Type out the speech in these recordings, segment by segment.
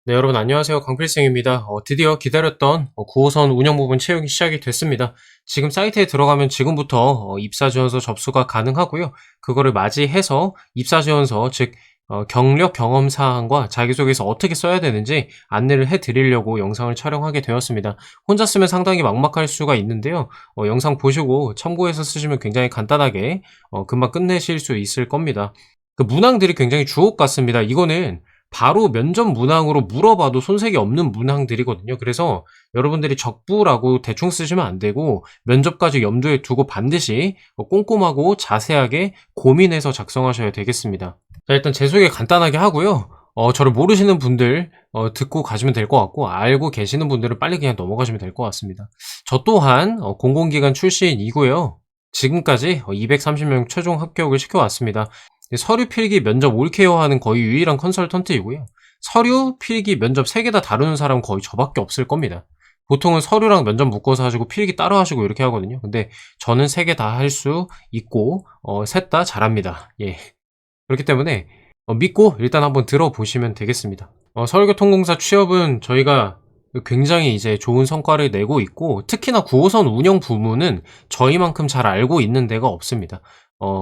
네, 여러분 안녕하세요. 강필승입니다. 드디어 기다렸던 9호선 운영 부분 채용이 시작이 됐습니다. 지금 사이트에 들어가면 지금부터 입사 지원서 접수가 가능하고요. 그거를 맞이해서 입사 지원서, 즉 경력 경험 사항과 자기소개서 어떻게 써야 되는지 안내를 해드리려고 영상을 촬영하게 되었습니다. 혼자 쓰면 상당히 막막할 수가 있는데요. 영상 보시고 참고해서 쓰시면 굉장히 간단하게 금방 끝내실 수 있을 겁니다. 그 문항들이 굉장히 주옥 같습니다. 이거는 바로 면접 문항으로 물어봐도 손색이 없는 문항들이거든요. 그래서 여러분들이 적부라고 대충 쓰시면 안 되고 면접까지 염두에 두고 반드시 꼼꼼하고 자세하게 고민해서 작성하셔야 되겠습니다. 자, 일단 제 소개 간단하게 하고요. 저를 모르시는 분들 듣고 가시면 될 것 같고, 알고 계시는 분들은 빨리 그냥 넘어가시면 될 것 같습니다. 저 또한 공공기관 출신이고요. 지금까지 230명 최종 합격을 시켜왔습니다. 서류 필기 면접 올케어 하는 거의 유일한 컨설턴트이고요. 서류 필기 면접 3개 다 다루는 사람은 거의 저밖에 없을 겁니다. 보통은 서류랑 면접 묶어서 하시고 필기 따로 하시고 이렇게 하거든요. 근데 저는 3개 다 할 수 있고 셋 다 잘합니다. 예. 그렇기 때문에 믿고 일단 한번 들어보시면 되겠습니다. 서울교통공사 취업은 저희가 굉장히 이제 좋은 성과를 내고 있고, 특히나 9호선 운영 부문은 저희만큼 잘 알고 있는 데가 없습니다.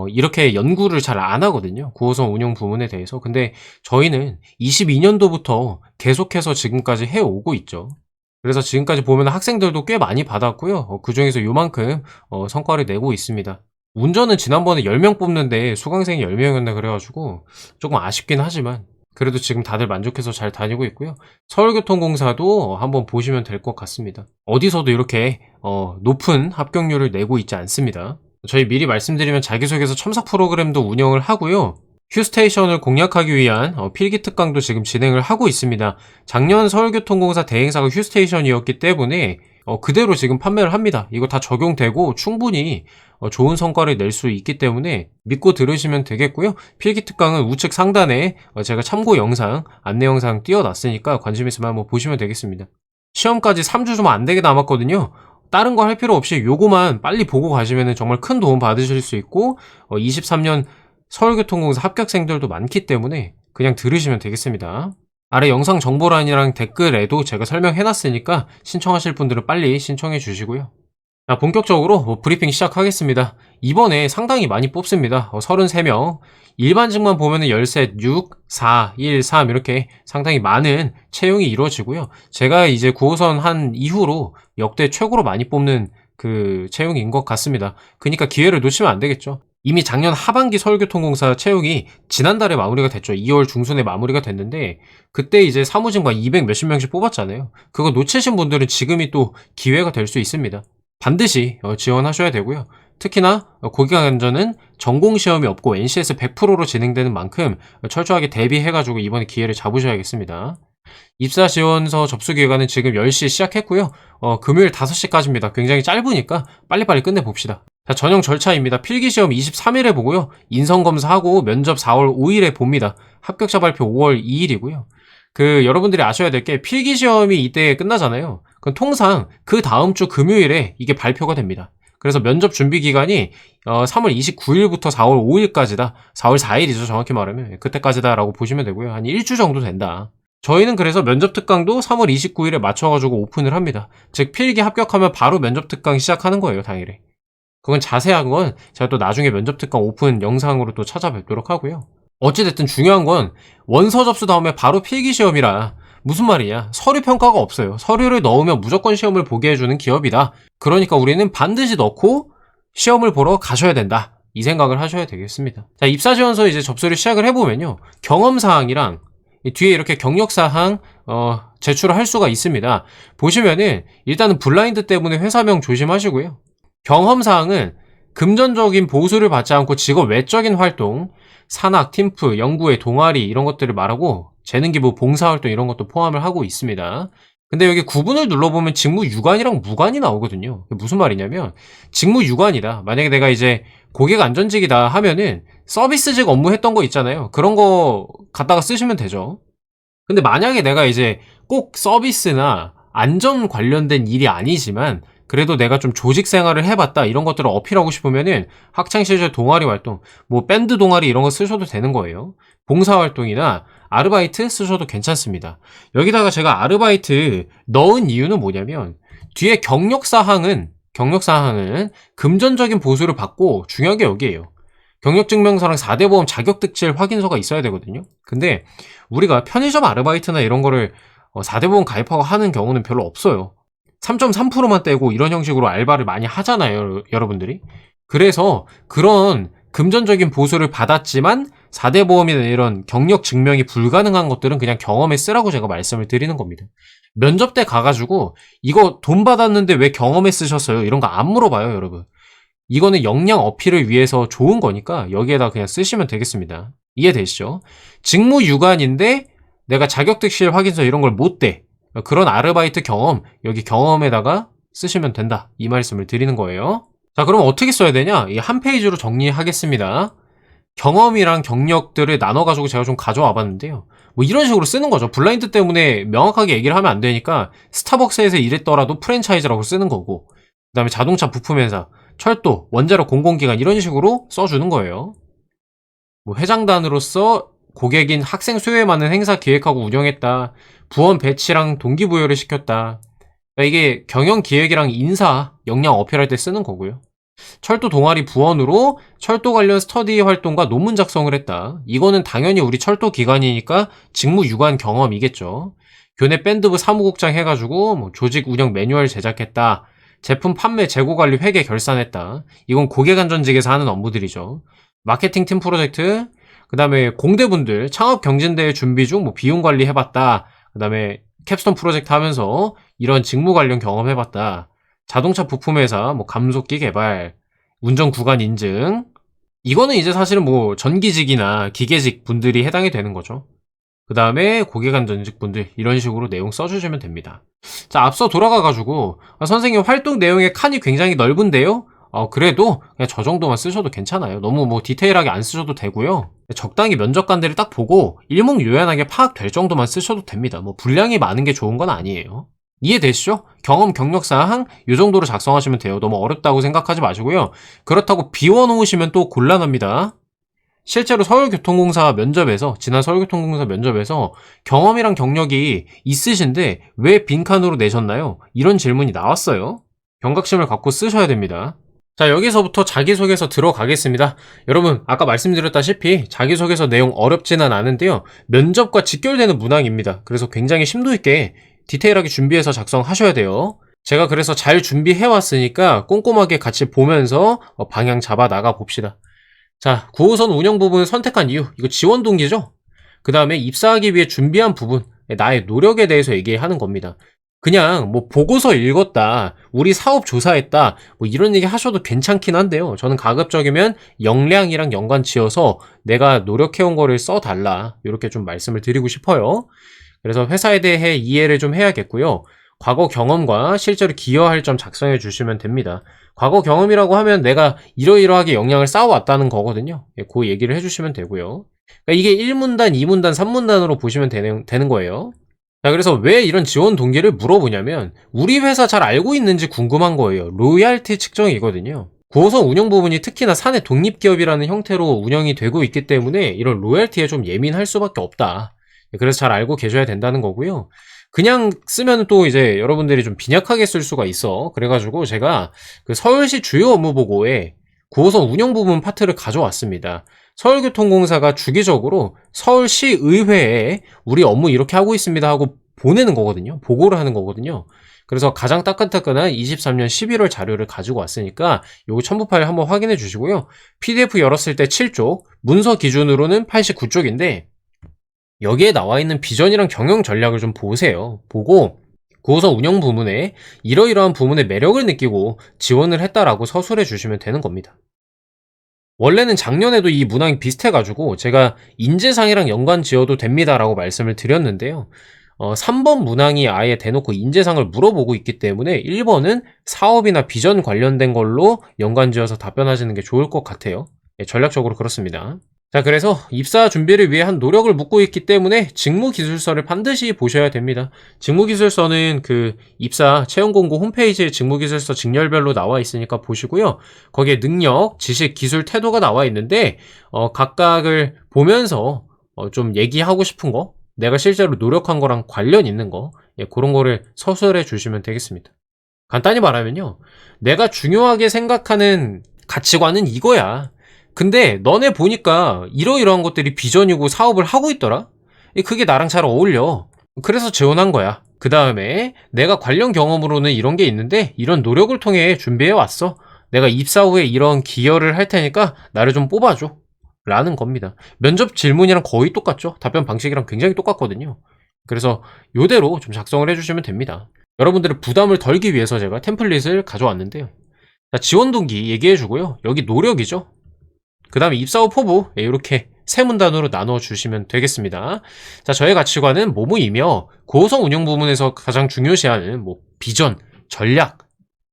이렇게 연구를 잘 안 하거든요. 9호선 운영 부문에 대해서. 근데 저희는 22년도부터 계속해서 지금까지 해오고 있죠. 그래서 지금까지 보면 학생들도 꽤 많이 받았고요. 그 중에서 요만큼 성과를 내고 있습니다. 운전은 지난번에 10명 뽑는데 수강생이 10명이었나 그래가지고 조금 아쉽긴 하지만 그래도 지금 다들 만족해서 잘 다니고 있고요. 서울교통공사도 한번 보시면 될 것 같습니다. 어디서도 이렇게 높은 합격률을 내고 있지 않습니다. 저희 미리 말씀드리면 자기소개서 첨삭 프로그램도 운영을 하고요. 휴스테이션을 공략하기 위한 필기 특강도 지금 진행을 하고 있습니다. 작년 서울교통공사 대행사가 휴스테이션이었기 때문에 그대로 지금 판매를 합니다. 이거 다 적용되고 충분히 좋은 성과를 낼 수 있기 때문에 믿고 들으시면 되겠고요. 필기 특강은 우측 상단에 제가 참고 영상, 안내 영상 띄워놨으니까 관심 있으면 한번 보시면 되겠습니다. 시험까지 3주 좀 안 되게 남았거든요. 다른 거 할 필요 없이 요거만 빨리 보고 가시면 정말 큰 도움 받으실 수 있고, 23년 서울교통공사 합격생들도 많기 때문에 그냥 들으시면 되겠습니다. 아래 영상 정보란이랑 댓글에도 제가 설명해놨으니까 신청하실 분들은 빨리 신청해 주시고요. 자, 본격적으로 브리핑 시작하겠습니다. 이번에 상당히 많이 뽑습니다. 33명. 일반직만 보면은 13, 6, 4, 1, 3 이렇게 상당히 많은 채용이 이루어지고요. 제가 이제 9호선 한 이후로 역대 최고로 많이 뽑는 그 채용인 것 같습니다. 그러니까 기회를 놓치면 안 되겠죠. 이미 작년 하반기 서울교통공사 채용이 지난달에 마무리가 됐죠. 2월 중순에 마무리가 됐는데 그때 이제 사무직만 200 몇십 명씩 뽑았잖아요. 그거 놓치신 분들은 지금이 또 기회가 될 수 있습니다. 반드시 지원하셔야 되고요. 특히나 고기관전은 전공시험이 없고 NCS 100%로 진행되는 만큼 철저하게 대비해가지고 이번에 기회를 잡으셔야겠습니다. 입사 지원서 접수 기간은 지금 10시 시작했고요. 금요일 5시까지입니다. 굉장히 짧으니까 빨리빨리 끝내봅시다. 자, 전형 절차입니다. 필기시험 23일에 보고요. 인성검사하고 면접 4월 5일에 봅니다. 합격자 발표 5월 2일이고요. 여러분들이 아셔야 될 게 필기시험이 이때 끝나잖아요. 그럼 통상 그 다음 주 금요일에 이게 발표가 됩니다. 그래서 면접 준비 기간이 3월 29일부터 4월 5일까지다. 4월 4일이죠. 정확히 말하면. 그때까지다라고 보시면 되고요. 한 1주 정도 된다. 저희는 그래서 면접 특강도 3월 29일에 맞춰가지고 오픈을 합니다. 즉 필기 합격하면 바로 면접 특강 시작하는 거예요. 당일에. 그건 자세한 건 제가 또 나중에 면접 특강 오픈 영상으로 또 찾아뵙도록 하고요. 어찌됐든 중요한 건 원서 접수 다음에 바로 필기시험이라 무슨 말이냐, 서류 평가가 없어요. 서류를 넣으면 무조건 시험을 보게 해주는 기업이다. 그러니까 우리는 반드시 넣고 시험을 보러 가셔야 된다. 이 생각을 하셔야 되겠습니다. 자, 입사지원서 이제 접수를 시작을 해보면요, 경험사항이랑 뒤에 이렇게 경력사항 제출을 할 수가 있습니다. 보시면은 일단은 블라인드 때문에 회사명 조심하시고요. 경험사항은 금전적인 보수를 받지 않고 직업 외적인 활동, 산학, 팀프, 연구회, 동아리 이런 것들을 말하고 재능기부, 봉사활동 이런 것도 포함을 하고 있습니다. 근데 여기 구분을 눌러보면 직무유관이랑 무관이 나오거든요. 무슨 말이냐면 직무유관이다. 만약에 내가 이제 고객 안전직이다 하면은 서비스직 업무 했던 거 있잖아요. 그런 거 갖다가 쓰시면 되죠. 근데 만약에 내가 이제 꼭 서비스나 안전 관련된 일이 아니지만 그래도 내가 좀 조직 생활을 해봤다 이런 것들을 어필하고 싶으면은 학창시절 동아리 활동, 뭐 밴드 동아리 이런 거 쓰셔도 되는 거예요. 봉사활동이나 아르바이트 쓰셔도 괜찮습니다. 여기다가 제가 아르바이트 넣은 이유는 뭐냐면 뒤에 경력사항은 금전적인 보수를 받고 중요한 게 여기에요. 경력증명서랑 4대 보험 자격득실 확인서가 있어야 되거든요. 근데 우리가 편의점 아르바이트나 이런 거를 4대 보험 가입하고 하는 경우는 별로 없어요. 3.3%만 떼고 이런 형식으로 알바를 많이 하잖아요, 여러분들이. 그래서 그런 금전적인 보수를 받았지만 4대 보험이나 이런 경력 증명이 불가능한 것들은 그냥 경험에 쓰라고 제가 말씀을 드리는 겁니다. 면접 때 가가지고 이거 돈 받았는데 왜 경험에 쓰셨어요? 이런 거 안 물어봐요, 여러분. 이거는 역량 어필을 위해서 좋은 거니까 여기에다 그냥 쓰시면 되겠습니다. 이해되시죠? 직무 유관인데 내가 자격득실 확인서 이런 걸 못 대. 그런 아르바이트 경험, 여기 경험에다가 쓰시면 된다. 이 말씀을 드리는 거예요. 자, 그럼 어떻게 써야 되냐? 이 한 페이지로 정리하겠습니다. 경험이랑 경력들을 나눠가지고 제가 좀 가져와 봤는데요. 뭐 이런 식으로 쓰는 거죠. 블라인드 때문에 명확하게 얘기를 하면 안 되니까 스타벅스에서 일했더라도 프랜차이즈라고 쓰는 거고, 그 다음에 자동차 부품회사, 철도, 원자력 공공기관 이런 식으로 써주는 거예요. 뭐 회장단으로서 고객인 학생 수요에 맞는 행사 기획하고 운영했다. 부원 배치랑 동기부여를 시켰다. 그러니까 이게 경영 기획이랑 인사, 역량 어필할 때 쓰는 거고요. 철도 동아리 부원으로 철도 관련 스터디 활동과 논문 작성을 했다. 이거는 당연히 우리 철도 기관이니까 직무 유관 경험이겠죠. 교내 밴드부 사무국장 해가지고 뭐 조직 운영 매뉴얼 제작했다. 제품 판매 재고 관리 회계 결산했다. 이건 고객 안전직에서 하는 업무들이죠. 마케팅 팀 프로젝트, 그 다음에 공대분들 창업 경진대회 준비 중 뭐 비용 관리 해봤다. 그 다음에 캡스톤 프로젝트 하면서 이런 직무 관련 경험 해봤다. 자동차 부품회사, 뭐 감속기 개발, 운전 구간 인증. 이거는 이제 사실은 뭐 전기직이나 기계직 분들이 해당이 되는 거죠. 그 다음에 고객안전직 분들 이런 식으로 내용 써주시면 됩니다. 자, 앞서 돌아가가지고 선생님 활동 내용의 칸이 굉장히 넓은데요. 그래도 그냥 저 정도만 쓰셔도 괜찮아요. 너무 뭐 디테일하게 안 쓰셔도 되고요. 적당히 면접관들을 딱 보고 일목요연하게 파악될 정도만 쓰셔도 됩니다. 뭐 분량이 많은 게 좋은 건 아니에요. 이해되시죠? 경험, 경력사항 이 정도로 작성하시면 돼요. 너무 어렵다고 생각하지 마시고요. 그렇다고 비워놓으시면 또 곤란합니다. 실제로 서울교통공사 면접에서 지난 서울교통공사 면접에서 경험이랑 경력이 있으신데 왜 빈칸으로 내셨나요? 이런 질문이 나왔어요. 경각심을 갖고 쓰셔야 됩니다. 자, 여기서부터 자기소개서 들어가겠습니다. 여러분, 아까 말씀드렸다시피 자기소개서 내용 어렵지는 않은데요. 면접과 직결되는 문항입니다. 그래서 굉장히 심도 있게 디테일하게 준비해서 작성하셔야 돼요. 제가 그래서 잘 준비해왔으니까 꼼꼼하게 같이 보면서 방향 잡아 나가 봅시다. 자, 9호선 운영 부분 선택한 이유, 이거 지원 동기죠? 그 다음에 입사하기 위해 준비한 부분, 나의 노력에 대해서 얘기하는 겁니다. 그냥 뭐 보고서 읽었다, 우리 사업 조사했다, 뭐 이런 얘기 하셔도 괜찮긴 한데요. 저는 가급적이면 역량이랑 연관 지어서 내가 노력해온 거를 써달라, 이렇게 좀 말씀을 드리고 싶어요. 그래서 회사에 대해 이해를 좀 해야겠고요. 과거 경험과 실제로 기여할 점 작성해 주시면 됩니다. 과거 경험이라고 하면 내가 이러이러하게 역량을 쌓아왔다는 거거든요. 그 얘기를 해주시면 되고요. 그러니까 이게 1문단, 2문단, 3문단으로 보시면 되는 거예요. 자, 그래서 왜 이런 지원 동기를 물어보냐면 우리 회사 잘 알고 있는지 궁금한 거예요. 로열티 측정이거든요. 9호선 운영 부분이 특히나 사내 독립기업이라는 형태로 운영이 되고 있기 때문에 이런 로열티에 좀 예민할 수밖에 없다. 그래서 잘 알고 계셔야 된다는 거고요. 그냥 쓰면 또 이제 여러분들이 좀 빈약하게 쓸 수가 있어. 그래가지고 제가 그 서울시 주요 업무 보고에 9호선 운영 부분 파트를 가져왔습니다. 서울교통공사가 주기적으로 서울시의회에 우리 업무 이렇게 하고 있습니다 하고 보내는 거거든요. 보고를 하는 거거든요. 그래서 가장 따끈따끈한 23년 11월 자료를 가지고 왔으니까 요거 첨부 파일 한번 확인해 주시고요. PDF 열었을 때 7쪽, 문서 기준으로는 89쪽인데 여기에 나와 있는 비전이랑 경영 전략을 좀 보세요. 보고 9호선 운영 부문에 이러이러한 부문의 매력을 느끼고 지원을 했다라고 서술해 주시면 되는 겁니다. 원래는 작년에도 이 문항이 비슷해가지고 제가 인재상이랑 연관 지어도 됩니다라고 말씀을 드렸는데요. 3번 문항이 아예 대놓고 인재상을 물어보고 있기 때문에 1번은 사업이나 비전 관련된 걸로 연관 지어서 답변하시는 게 좋을 것 같아요. 전략적으로 그렇습니다. 자, 그래서 입사 준비를 위해 한 노력을 묻고 있기 때문에 직무기술서를 반드시 보셔야 됩니다. 직무기술서는 그 입사 채용공고 홈페이지에 직무기술서 직렬별로 나와 있으니까 보시고요. 거기에 능력, 지식, 기술, 태도가 나와 있는데 각각을 보면서 좀 얘기하고 싶은 거, 내가 실제로 노력한 거랑 관련 있는 거, 그런 거를 서술해 주시면 되겠습니다. 간단히 말하면요. 내가 중요하게 생각하는 가치관은 이거야. 근데 너네 보니까 이러이러한 것들이 비전이고 사업을 하고 있더라? 그게 나랑 잘 어울려. 그래서 지원한 거야. 그 다음에 내가 관련 경험으로는 이런 게 있는데 이런 노력을 통해 준비해 왔어. 내가 입사 후에 이런 기여를 할 테니까 나를 좀 뽑아줘. 라는 겁니다. 면접 질문이랑 거의 똑같죠? 답변 방식이랑 굉장히 똑같거든요. 그래서 요대로 좀 작성을 해주시면 됩니다. 여러분들의 부담을 덜기 위해서 제가 템플릿을 가져왔는데요. 자, 지원 동기 얘기해주고요. 여기 노력이죠. 그 다음에 입사 후 포부 이렇게 세 문단으로 나눠주시면 되겠습니다. 자, 저의 가치관은 뭐뭐이며 고호성 운영 부문에서 가장 중요시하는 비전, 전략,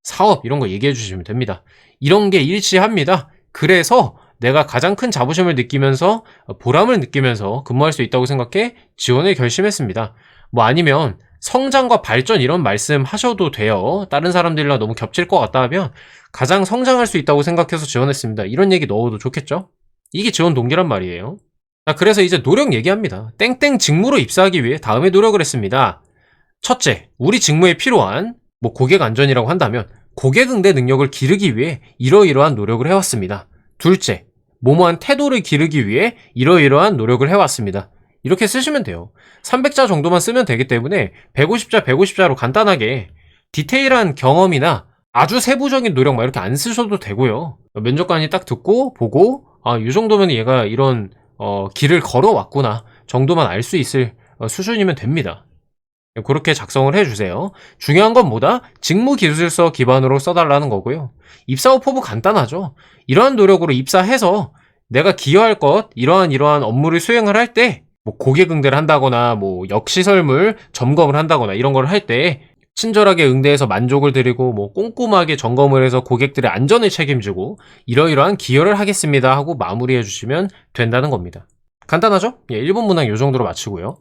사업 이런 거 얘기해 주시면 됩니다. 이런 게 일치합니다. 그래서 내가 가장 큰 자부심을 느끼면서 보람을 느끼면서 근무할 수 있다고 생각해 지원을 결심했습니다. 아니면 성장과 발전 이런 말씀 하셔도 돼요. 다른 사람들이랑 너무 겹칠 것 같다 하면 가장 성장할 수 있다고 생각해서 지원했습니다. 이런 얘기 넣어도 좋겠죠? 이게 지원 동기란 말이에요. 자, 그래서 이제 노력 얘기합니다. 땡땡 직무로 입사하기 위해 다음에 노력을 했습니다. 첫째, 우리 직무에 필요한 고객 안전이라고 한다면 고객 응대 능력을 기르기 위해 이러이러한 노력을 해왔습니다. 둘째, 뭐뭐한 태도를 기르기 위해 이러이러한 노력을 해왔습니다. 이렇게 쓰시면 돼요. 300자 정도만 쓰면 되기 때문에 150자, 150자로 간단하게 디테일한 경험이나 아주 세부적인 노력 이렇게 안 쓰셔도 되고요. 면접관이 딱 듣고 보고 이 정도면 얘가 이런 길을 걸어왔구나 정도만 알 수 있을 수준이면 됩니다. 그렇게 작성을 해주세요. 중요한 건 뭐다? 직무기술서 기반으로 써달라는 거고요. 입사 후 포부 간단하죠. 이러한 노력으로 입사해서 내가 기여할 것, 이러한 업무를 수행을 할 때 고객 응대를 한다거나 역시설물 점검을 한다거나 이런 걸 할 때 친절하게 응대해서 만족을 드리고 꼼꼼하게 점검을 해서 고객들의 안전을 책임지고 이러이러한 기여를 하겠습니다 하고 마무리해 주시면 된다는 겁니다. 간단하죠? 1번 문항 이 정도로 마치고요.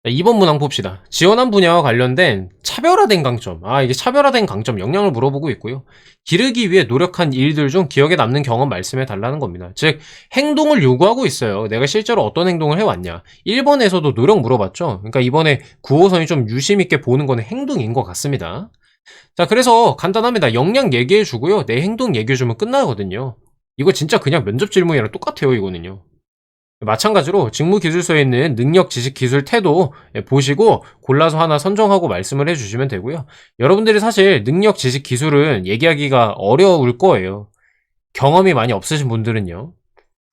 2번 문항 봅시다. 지원한 분야와 관련된 차별화된 강점. 이게 차별화된 강점 역량을 물어보고 있고요. 기르기 위해 노력한 일들 중 기억에 남는 경험 말씀해 달라는 겁니다. 즉 행동을 요구하고 있어요. 내가 실제로 어떤 행동을 해왔냐. 1번에서도 노력 물어봤죠. 그러니까 이번에 9호선이 좀 유심 있게 보는 거는 행동인 것 같습니다. 자, 그래서 간단합니다. 역량 얘기해 주고요. 내 행동 얘기해 주면 끝나거든요. 이거 진짜 그냥 면접 질문이랑 똑같아요, 이거는요. 마찬가지로 직무기술서에 있는 능력, 지식, 기술, 태도 보시고 골라서 하나 선정하고 말씀을 해주시면 되고요. 여러분들이 사실 능력, 지식, 기술은 얘기하기가 어려울 거예요. 경험이 많이 없으신 분들은요.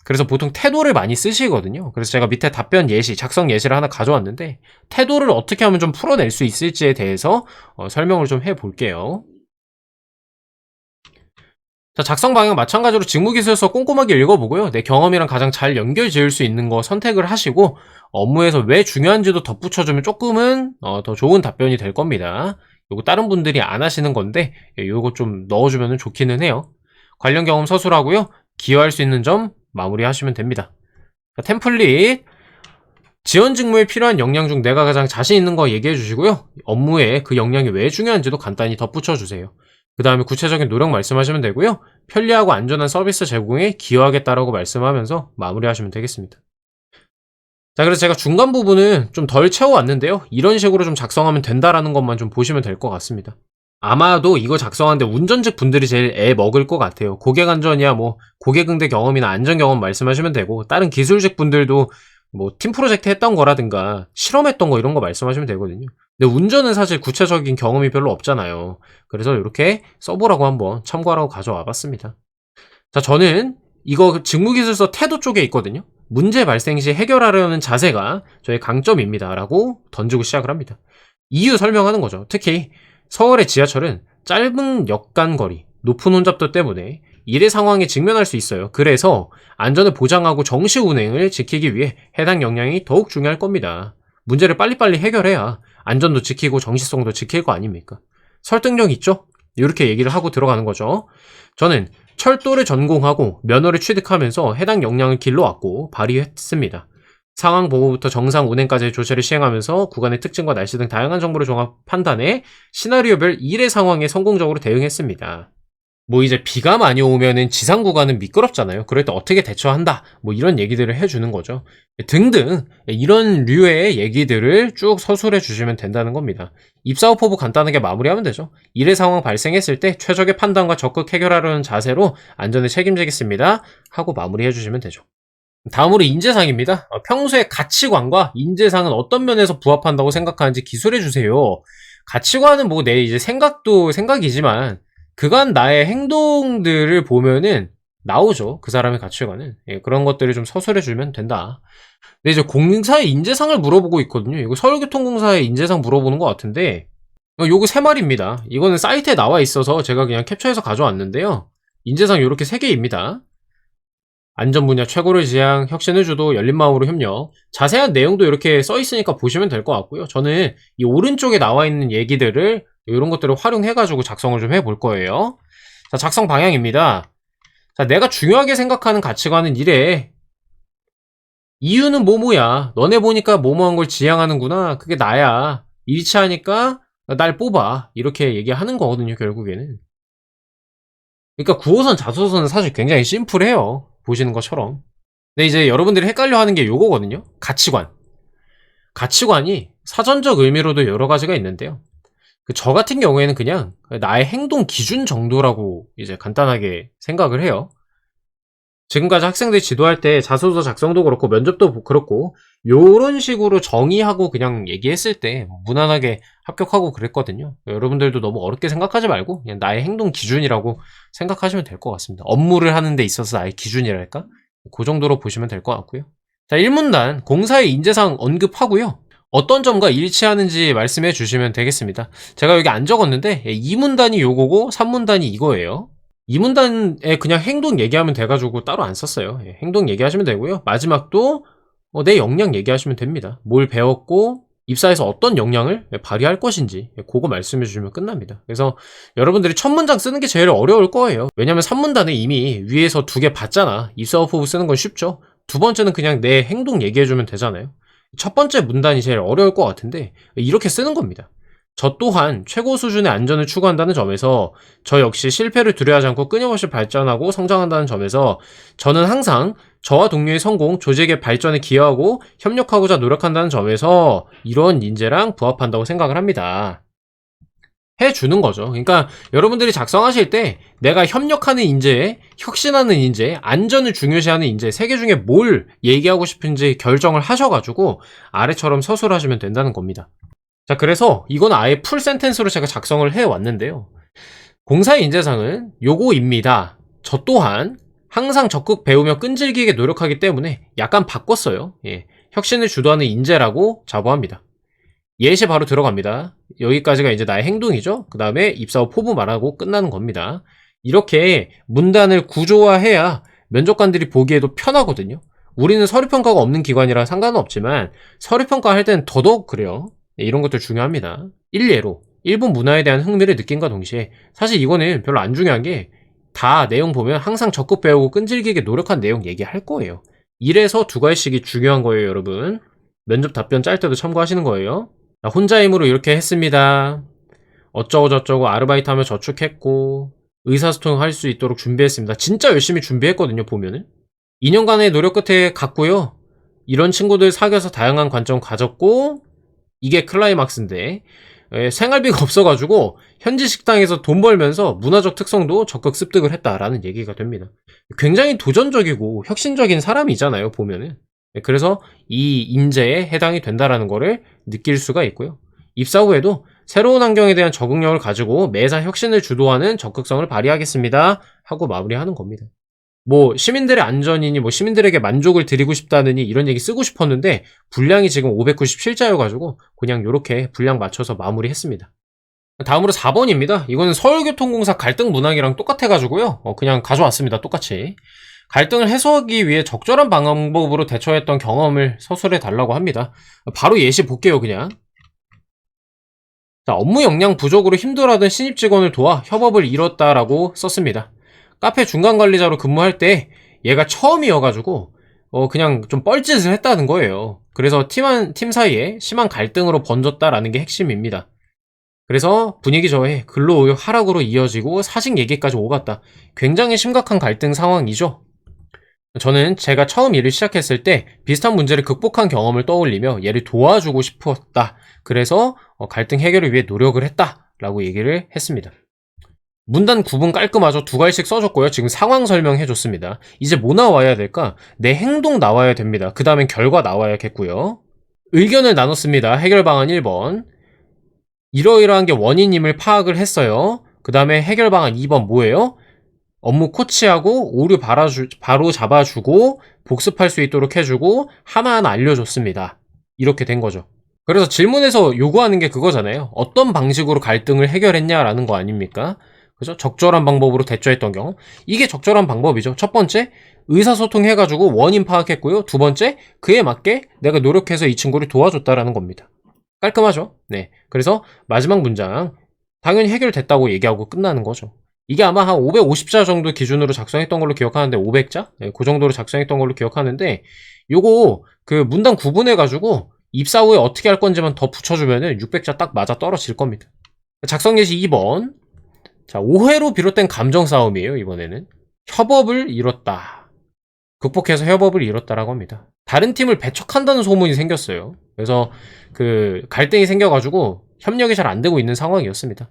그래서 보통 태도를 많이 쓰시거든요. 그래서 제가 밑에 답변 예시, 작성 예시를 하나 가져왔는데 태도를 어떻게 하면 좀 풀어낼 수 있을지에 대해서 설명을 좀 해볼게요. 자, 작성 방향 마찬가지로 직무기술서 꼼꼼하게 읽어보고요. 내 경험이랑 가장 잘 연결 지을 수 있는 거 선택을 하시고 업무에서 왜 중요한지도 덧붙여주면 조금은 더 좋은 답변이 될 겁니다. 요거 다른 분들이 안 하시는 건데 요거 좀 넣어주면 좋기는 해요. 관련 경험 서술하고요. 기여할 수 있는 점 마무리하시면 됩니다. 자, 템플릿 지원 직무에 필요한 역량 중 내가 가장 자신 있는 거 얘기해 주시고요. 업무에 그 역량이 왜 중요한지도 간단히 덧붙여 주세요. 그 다음에 구체적인 노력 말씀하시면 되고요. 편리하고 안전한 서비스 제공에 기여하겠다라고 말씀하면서 마무리하시면 되겠습니다. 자, 그래서 제가 중간 부분은 좀 덜 채워왔는데요. 이런 식으로 좀 작성하면 된다라는 것만 좀 보시면 될 것 같습니다. 아마도 이거 작성하는데 운전직 분들이 제일 애 먹을 것 같아요. 고객 안전이야 고객 응대 경험이나 안전 경험 말씀하시면 되고 다른 기술직 분들도 팀 프로젝트 했던 거라든가 실험했던 거 이런 거 말씀하시면 되거든요. 근데 운전은 사실 구체적인 경험이 별로 없잖아요. 그래서 이렇게 써보라고 한번 참고하라고 가져와 봤습니다. 자, 저는 이거 직무기술서 태도 쪽에 있거든요. 문제 발생 시 해결하려는 자세가 저의 강점입니다 라고 던지고 시작을 합니다. 이유 설명하는 거죠. 특히 서울의 지하철은 짧은 역간거리, 높은 혼잡도 때문에 일의 상황에 직면할 수 있어요. 그래서 안전을 보장하고 정시 운행을 지키기 위해 해당 역량이 더욱 중요할 겁니다. 문제를 빨리빨리 해결해야 안전도 지키고 정시성도 지킬 거 아닙니까? 설득력 있죠? 이렇게 얘기를 하고 들어가는 거죠. 저는 철도를 전공하고 면허를 취득하면서 해당 역량을 길러왔고 발휘했습니다. 상황 보고부터 정상 운행까지의 조치를 시행하면서 구간의 특징과 날씨 등 다양한 정보를 종합 판단해 시나리오별 일의 상황에 성공적으로 대응했습니다. 뭐 이제 비가 많이 오면은 지상 구간은 미끄럽잖아요. 그럴 때 어떻게 대처한다. 뭐 이런 얘기들을 해주는 거죠. 등등 이런 류의 얘기들을 쭉 서술해 주시면 된다는 겁니다. 입사 후 포부 간단하게 마무리하면 되죠. 이래 상황 발생했을 때 최적의 판단과 적극 해결하려는 자세로 안전을 책임지겠습니다. 하고 마무리해 주시면 되죠. 다음으로 인재상입니다. 평소에 가치관과 인재상은 어떤 면에서 부합한다고 생각하는지 기술해 주세요. 가치관은 뭐 내 이제 생각도 생각이지만 그간 나의 행동들을 보면은 나오죠. 그 사람의 가치관은. 예, 그런 것들을 좀 서술해 주면 된다. 근데 이제 공사의 인재상을 물어보고 있거든요. 이거 서울교통공사의 인재상 물어보는 것 같은데 요거 3마리입니다. 이거는 사이트에 나와 있어서 제가 그냥 캡처해서 가져왔는데요. 인재상 이렇게 3개입니다. 안전 분야 최고를 지향, 혁신을 주도, 열린 마음으로 협력. 자세한 내용도 이렇게 써 있으니까 보시면 될 것 같고요. 저는 이 오른쪽에 나와 있는 얘기들을 이런 것들을 활용해가지고 작성을 좀 해볼 거예요. 자, 작성 방향입니다. 자, 내가 중요하게 생각하는 가치관은 이래. 이유는 뭐뭐야. 너네 보니까 뭐뭐한 걸 지향하는구나. 그게 나야. 일치하니까 날 뽑아. 이렇게 얘기하는 거거든요, 결국에는. 그러니까 9호선, 자소서는 사실 굉장히 심플해요. 보시는 것처럼. 근데 이제 여러분들이 헷갈려 하는 게 요거거든요. 가치관. 가치관이 사전적 의미로도 여러 가지가 있는데요. 저 같은 경우에는 그냥 나의 행동 기준 정도라고 이제 간단하게 생각을 해요. 지금까지 학생들이 지도할 때 자소서 작성도 그렇고 면접도 그렇고 요런 식으로 정의하고 그냥 얘기했을 때 무난하게 합격하고 그랬거든요. 여러분들도 너무 어렵게 생각하지 말고 그냥 나의 행동 기준이라고 생각하시면 될 것 같습니다. 업무를 하는 데 있어서 나의 기준이랄까? 그 정도로 보시면 될 것 같고요. 자, 1문단 공사의 인재상 언급하고요. 어떤 점과 일치하는지 말씀해 주시면 되겠습니다. 제가 여기 안 적었는데 2문단이 요거고 3문단이 이거예요. 2문단에 그냥 행동 얘기하면 돼가지고 따로 안 썼어요. 행동 얘기하시면 되고요. 마지막도 내 역량 얘기하시면 됩니다. 뭘 배웠고 입사에서 어떤 역량을 발휘할 것인지 그거 말씀해 주시면 끝납니다. 그래서 여러분들이 첫 문장 쓰는 게 제일 어려울 거예요. 왜냐면 3문단은 이미 위에서 2개 봤잖아. 입사 후포부 쓰는 건 쉽죠. 두 번째는 그냥 내 행동 얘기해주면 되잖아요. 첫 번째 문단이 제일 어려울 것 같은데 이렇게 쓰는 겁니다. 저 또한 최고 수준의 안전을 추구한다는 점에서 저 역시 실패를 두려워하지 않고 끊임없이 발전하고 성장한다는 점에서 저는 항상 저와 동료의 성공, 조직의 발전에 기여하고 협력하고자 노력한다는 점에서 이런 인재랑 부합한다고 생각을 합니다. 해주는 거죠. 그러니까 여러분들이 작성하실 때 내가 협력하는 인재, 혁신하는 인재, 안전을 중요시하는 인재 3개 중에 뭘 얘기하고 싶은지 결정을 하셔가지고 아래처럼 서술하시면 된다는 겁니다. 자, 그래서 이건 아예 풀 센텐스로 제가 작성을 해왔는데요. 공사의 인재상은 요거입니다. 저 또한 항상 적극 배우며 끈질기게 노력하기 때문에 약간 바꿨어요. 예, 혁신을 주도하는 인재라고 자부합니다. 예시 바로 들어갑니다. 여기까지가 이제 나의 행동이죠. 그 다음에 입사 후 포부 말하고 끝나는 겁니다. 이렇게 문단을 구조화해야 면접관들이 보기에도 편하거든요. 우리는 서류평가가 없는 기관이라 상관은 없지만 서류평가 할 때는 더더욱 그래요. 네, 이런 것들 중요합니다. 일례로 일본 문화에 대한 흥미를 느낀과 동시에 사실 이거는 별로 안 중요한 게 다 내용 보면 항상 적극 배우고 끈질기게 노력한 내용 얘기할 거예요. 이래서 2가지씩이 중요한 거예요, 여러분. 면접 답변 짤 때도 참고하시는 거예요. 혼자 힘으로 이렇게 했습니다. 어쩌고저쩌고 아르바이트하며 저축했고 의사소통 할 수 있도록 준비했습니다. 진짜 열심히 준비했거든요, 보면은. 2년간의 노력 끝에 갔고요. 이런 친구들 사귀어서 다양한 관점 가졌고 이게 클라이막스인데 생활비가 없어가지고 현지 식당에서 돈 벌면서 문화적 특성도 적극 습득을 했다라는 얘기가 됩니다. 굉장히 도전적이고 혁신적인 사람이잖아요, 보면은. 그래서 이 인재에 해당이 된다라는 거를 느낄 수가 있고요. 입사 후에도 새로운 환경에 대한 적응력을 가지고 매사 혁신을 주도하는 적극성을 발휘하겠습니다 하고 마무리하는 겁니다. 뭐 시민들의 안전이니 뭐 시민들에게 만족을 드리고 싶다느니 이런 얘기 쓰고 싶었는데 분량이 지금 597자여가지고 그냥 요렇게 분량 맞춰서 마무리했습니다. 다음으로 4번입니다. 이거는 서울교통공사 갈등 문항이랑 똑같아가지고요. 그냥 가져왔습니다. 똑같이. 갈등을 해소하기 위해 적절한 방법으로 대처했던 경험을 서술해 달라고 합니다. 바로 예시 볼게요, 그냥. 자, 업무 역량 부족으로 힘들어하던 신입 직원을 도와 협업을 이뤘다라고 썼습니다. 카페 중간 관리자로 근무할 때 얘가 처음이어가지고 그냥 좀 뻘짓을 했다는 거예요. 그래서 팀 사이에 심한 갈등으로 번졌다라는 게 핵심입니다. 그래서 분위기 저해, 근로 하락으로 이어지고 사직 얘기까지 오갔다. 굉장히 심각한 갈등 상황이죠. 저는 제가 처음 일을 시작했을 때 비슷한 문제를 극복한 경험을 떠올리며 얘를 도와주고 싶었다. 그래서 갈등 해결을 위해 노력을 했다. 라고 얘기를 했습니다. 문단 구분 깔끔하죠. 두 갈씩 써줬고요. 지금 상황 설명해줬습니다. 이제 뭐 나와야 될까? 내 행동 나와야 됩니다. 그 다음엔 결과 나와야겠고요. 의견을 나눴습니다. 해결 방안 1번. 이러이러한 게 원인임을 파악을 했어요. 그 다음에 해결 방안 2번 뭐예요? 업무 코치하고 오류 바로 잡아주고 복습할 수 있도록 해주고 하나하나 알려줬습니다. 이렇게 된 거죠. 그래서 질문에서 요구하는 게 그거잖아요. 어떤 방식으로 갈등을 해결했냐라는 거 아닙니까? 그죠? 적절한 방법으로 대처했던 경우. 이게 적절한 방법이죠. 첫 번째, 의사소통 해가지고 원인 파악했고요. 두 번째, 그에 맞게 내가 노력해서 이 친구를 도와줬다라는 겁니다. 깔끔하죠? 네. 그래서 마지막 문장, 당연히 해결됐다고 얘기하고 끝나는 거죠. 이게 아마 한 550자 정도 기준으로 작성했던 걸로 기억하는데 500자? 네, 그 정도로 작성했던 걸로 기억하는데 요거 그 문단 구분해가지고 입사 후에 어떻게 할 건지만 더 붙여주면은 600자 딱 맞아 떨어질 겁니다. 작성 예시 2번. 자, 오해로 비롯된 감정 싸움이에요, 이번에는. 협업을 이뤘다. 극복해서 협업을 이뤘다라고 합니다. 다른 팀을 배척한다는 소문이 생겼어요. 그래서 그 갈등이 생겨가지고 협력이 잘 안 되고 있는 상황이었습니다.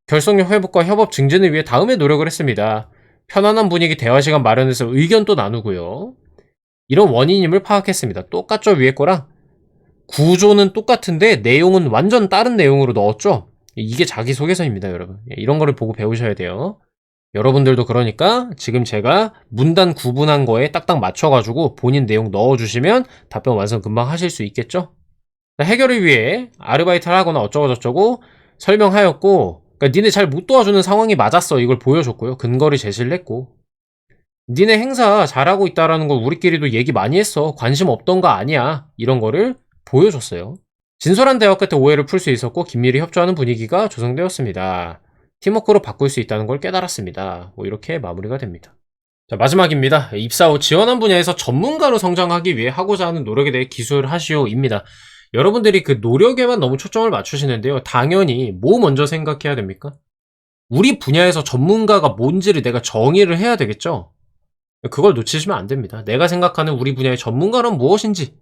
결속력 회복과 협업 증진을 위해 다음에 노력을 했습니다. 편안한 분위기 대화 시간 마련해서 의견도 나누고요. 이런 원인임을 파악했습니다. 똑같죠, 위에 거랑? 구조는 똑같은데 내용은 완전 다른 내용으로 넣었죠? 이게 자기소개서입니다, 여러분. 이런 거를 보고 배우셔야 돼요. 여러분들도 그러니까 지금 제가 문단 구분한 거에 딱딱 맞춰가지고 본인 내용 넣어주시면 답변 완성 금방 하실 수 있겠죠? 해결을 위해 아르바이트를 하거나 어쩌고저쩌고 설명하였고, 그러니까 니네 잘 못 도와주는 상황이 맞았어, 이걸 보여줬고요. 근거를 제시를 했고, 니네 행사 잘하고 있다라는 걸 우리끼리도 얘기 많이 했어. 관심 없던 거 아니야. 이런 거를 보여줬어요. 진솔한 대화 끝에 오해를 풀 수 있었고 긴밀히 협조하는 분위기가 조성되었습니다. 팀워크로 바꿀 수 있다는 걸 깨달았습니다. 뭐 이렇게 마무리가 됩니다. 자, 마지막입니다. 입사 후 지원한 분야에서 전문가로 성장하기 위해 하고자 하는 노력에 대해 기술하시오입니다. 여러분들이 그 노력에만 너무 초점을 맞추시는데요. 당연히 뭐 먼저 생각해야 됩니까? 우리 분야에서 전문가가 뭔지를 내가 정의를 해야 되겠죠? 그걸 놓치시면 안 됩니다. 내가 생각하는 우리 분야의 전문가는 무엇인지.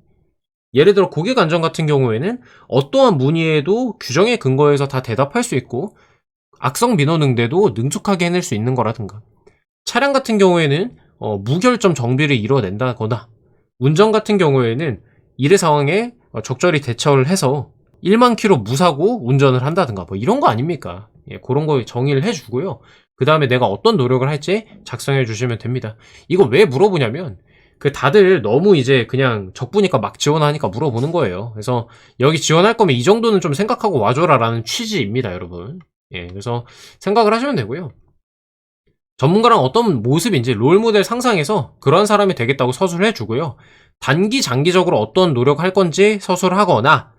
예를 들어 고객 안전 같은 경우에는 어떠한 문의에도 규정에 근거해서 다 대답할 수 있고 악성 민원 응대도 능숙하게 해낼 수 있는 거라든가, 차량 같은 경우에는 무결점 정비를 이뤄낸다거나, 운전 같은 경우에는 일의 상황에 적절히 대처를 해서 1만 킬로 무사고 운전을 한다든가 뭐 이런 거 아닙니까? 예, 그런 거 정의를 해주고요. 그 다음에 내가 어떤 노력을 할지 작성해 주시면 됩니다. 이거 왜 물어보냐면 그 다들 너무 이제 그냥 적부니까 막 지원하니까 물어보는 거예요. 그래서 여기 지원할 거면 이 정도는 좀 생각하고 와줘라 라는 취지입니다, 여러분. 예, 그래서 생각을 하시면 되고요. 전문가랑 어떤 모습인지 롤모델 상상해서 그런 사람이 되겠다고 서술을 해주고요. 단기, 장기적으로 어떤 노력할 건지 서술을 하거나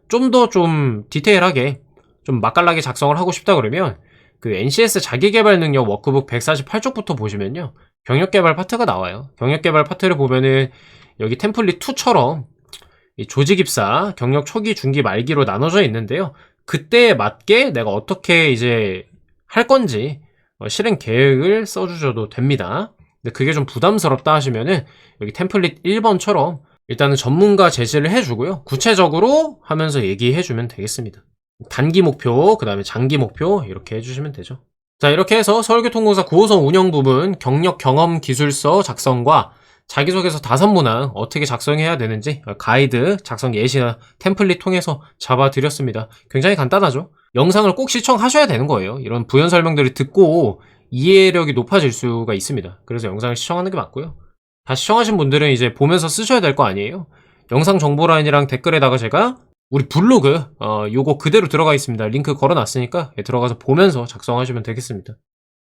좀 더 좀 디테일하게 좀 맛깔나게 작성을 하고 싶다 그러면 그 NCS 자기개발 능력 워크북 148쪽부터 보시면요. 경력개발 파트가 나와요. 경력개발 파트를 보면은 여기 템플릿 2처럼 조직 입사, 경력 초기, 중기, 말기로 나눠져 있는데요. 그때에 맞게 내가 어떻게 이제 할 건지 실행 계획을 써주셔도 됩니다. 근데 그게 좀 부담스럽다 하시면은 여기 템플릿 1번처럼 일단은 전문가 제시를 해주고요. 구체적으로 하면서 얘기해주면 되겠습니다. 단기 목표, 그 다음에 장기 목표 이렇게 해주시면 되죠. 자, 이렇게 해서 서울교통공사 9호선 운영 부분 경력 경험 기술서 작성과 자기소개서 5문항 어떻게 작성해야 되는지 가이드, 작성 예시나 템플릿 통해서 잡아드렸습니다. 굉장히 간단하죠? 영상을 꼭 시청하셔야 되는 거예요. 이런 부연 설명들을 듣고 이해력이 높아질 수가 있습니다. 그래서 영상을 시청하는 게 맞고요. 다 시청하신 분들은 이제 보면서 쓰셔야 될 거 아니에요? 영상 정보란이랑 댓글에다가 제가 우리 블로그 요거 그대로 들어가 있습니다. 링크 걸어놨으니까 들어가서 보면서 작성하시면 되겠습니다.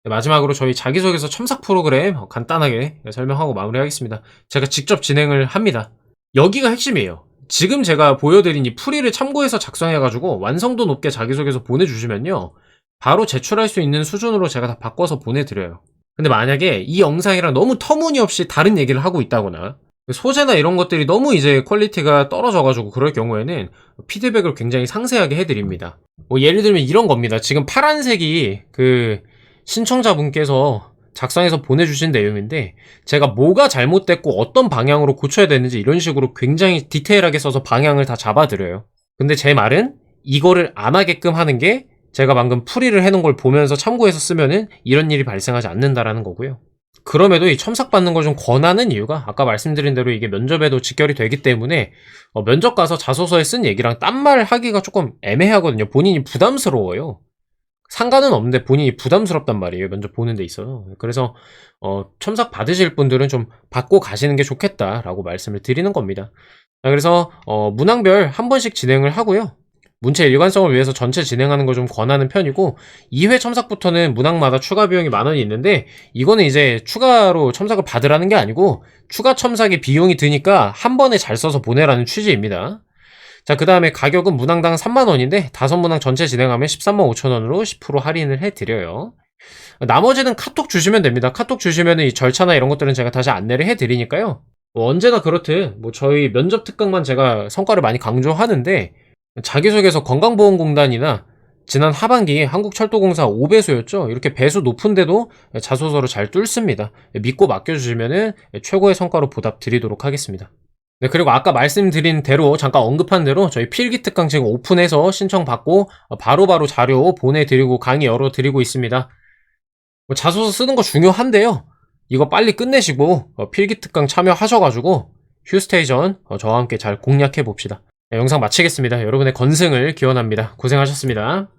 마지막으로 저희 자기소개서 첨삭 프로그램 간단하게 설명하고 마무리하겠습니다. 제가 직접 진행을 합니다. 여기가 핵심이에요. 지금 제가 보여드린 이 풀이를 참고해서 작성해가지고 완성도 높게 자기소개서 보내주시면요. 바로 제출할 수 있는 수준으로 제가 다 바꿔서 보내드려요. 근데 만약에 이 영상이랑 너무 터무니없이 다른 얘기를 하고 있다거나 소재나 이런 것들이 너무 이제 퀄리티가 떨어져가지고 그럴 경우에는 피드백을 굉장히 상세하게 해드립니다. 뭐 예를 들면 이런 겁니다. 지금 파란색이 그 신청자분께서 작성해서 보내주신 내용인데 제가 뭐가 잘못됐고 어떤 방향으로 고쳐야 되는지 이런 식으로 굉장히 디테일하게 써서 방향을 다 잡아드려요. 근데 제 말은 이거를 안 하게끔 하는 게 제가 방금 풀이를 해놓은 걸 보면서 참고해서 쓰면은 이런 일이 발생하지 않는다라는 거고요. 그럼에도 이 첨삭받는 걸 좀 권하는 이유가 아까 말씀드린 대로 이게 면접에도 직결이 되기 때문에 면접 가서 자소서에 쓴 얘기랑 딴 말 하기가 조금 애매하거든요. 본인이 부담스러워요. 상관은 없는데 본인이 부담스럽단 말이에요. 면접 보는 데 있어서. 그래서 첨삭 받으실 분들은 좀 받고 가시는 게 좋겠다라고 말씀을 드리는 겁니다. 자, 그래서 문항별 한 번씩 진행을 하고요. 문체 일관성을 위해서 전체 진행하는 걸 좀 권하는 편이고 2회 첨삭부터는 문항마다 추가 비용이 10,000원이 있는데 이거는 이제 추가로 첨삭을 받으라는 게 아니고 추가 첨삭에 비용이 드니까 한 번에 잘 써서 보내라는 취지입니다. 자, 그 다음에 가격은 문항당 30,000원인데 5문항 전체 진행하면 135,000원으로 10% 할인을 해드려요. 나머지는 카톡 주시면 됩니다. 카톡 주시면 이 절차나 이런 것들은 제가 다시 안내를 해드리니까요. 언제나 그렇듯 뭐 저희 면접 특강만 제가 성과를 많이 강조하는데 자기소개서 건강보험공단이나 지난 하반기 한국철도공사 5배수였죠. 이렇게 배수 높은데도 자소서를 잘 뚫습니다. 믿고 맡겨주시면 최고의 성과로 보답 드리도록 하겠습니다. 네, 그리고 아까 말씀드린 대로 잠깐 언급한 대로 저희 필기 특강 지금 오픈해서 신청받고 바로바로 자료 보내드리고 강의 열어드리고 있습니다. 자소서 쓰는 거 중요한데요. 이거 빨리 끝내시고 필기 특강 참여하셔가지고 휴스테이션 저와 함께 잘 공략해 봅시다. 네, 영상 마치겠습니다. 여러분의 건승을 기원합니다. 고생하셨습니다.